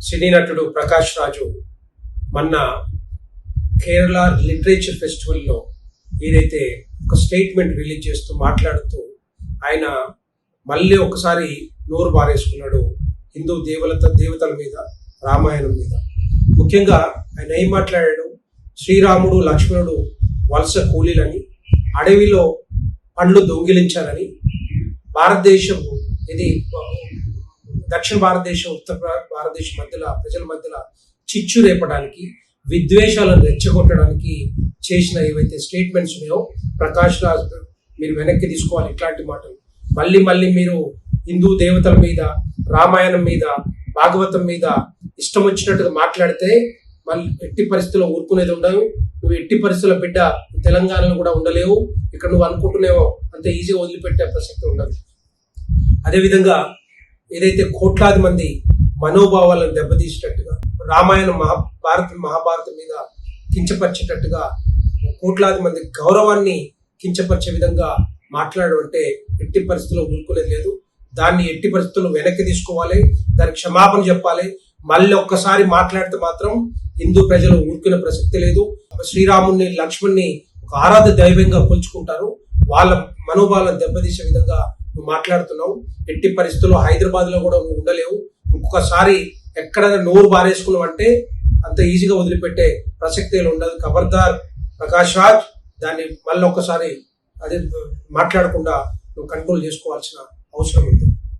సినీ నటుడు ప్రకాష్ రాజు మొన్న కేరళ లిటరేచర్ ఫెస్టివల్లో ఏదైతే ఒక స్టేట్మెంట్ రిలీజ్ చేస్తూ మాట్లాడుతూ ఆయన మళ్ళీ ఒకసారి నోరు బారేసుకున్నాడు హిందూ దేవతల మీద, రామాయణం మీద. ముఖ్యంగా ఆయన ఏం మాట్లాడాడు? శ్రీరాముడు లక్ష్మణుడు వలస కూలీలని, అడవిలో పండ్లు దొంగిలించాలని, భారతదేశం ఇది దక్షిణ భారతదేశం ఉత్తర భారతదేశం మధ్యలో ప్రజల మధ్యలో చిచ్చు రేపడానికి, విద్వేషాలను రెచ్చగొట్టడానికి చేసిన ఏవైతే స్టేట్మెంట్స్ ఉన్నాయో ప్రకాష్ రాజ్ మీరు వెనక్కి తీసుకోవాలి. ఇట్లాంటి మాటలు మళ్ళీ మీరు హిందూ దేవతల మీద, రామాయణం మీద, భాగవతం మీద ఇష్టం వచ్చినట్టుగా మాట్లాడితే మళ్ళీ ఎట్టి పరిస్థితుల్లో ఊరుకునేది ఉండవు. నువ్వు ఎట్టి పరిస్థితుల్లో బిడ్డ తెలంగాణలో కూడా ఉండలేవు. ఇక్కడ నువ్వు అనుకుంటున్నావో అంత ఈజీగా వదిలిపెట్టే ప్రసక్తి ఉండదు. అదేవిధంగా ఏదైతే కోట్లాది మంది మనోభావాలను దెబ్బతీసేటట్టుగా, రామాయణం మహాభారతం మీద కించపరిచేటట్టుగా, కోట్లాది మంది గౌరవాన్ని కించపరిచే విధంగా మాట్లాడడం అంటే ఎట్టి పరిస్థితుల్లో ఊరుకునేది లేదు. దాన్ని ఎట్టి పరిస్థితుల్లో వెనక్కి తీసుకోవాలి, దానికి క్షమాపణ చెప్పాలి. మళ్ళీ ఒక్కసారి మాట్లాడితే మాత్రం హిందూ ప్రజలు ఊరుకునే ప్రసక్తి లేదు. శ్రీరాముని, లక్ష్మణ్ని ఒక ఆరాధ్య దైవంగా కొలుచుకుంటారు. వాళ్ళ మనోభావాలను దెబ్బతీసే విధంగా నువ్వు మాట్లాడుతున్నావు. ఎట్టి పరిస్థితుల్లో హైదరాబాద్ లో కూడా నువ్వు ఉండలేవు. ఇంకొకసారి ఎక్కడైనా నోరు బారేసుకున్నావు అంటే అంత ఈజీగా వదిలిపెట్టే ప్రసక్తి ఉండదు. ఖబర్దార్ ప్రకాష్ రాజ్, దాన్ని మళ్ళీ ఒక్కసారి అదే మాట్లాడకుండా నువ్వు కంట్రోల్ చేసుకోవాల్సిన అవసరం ఉంది.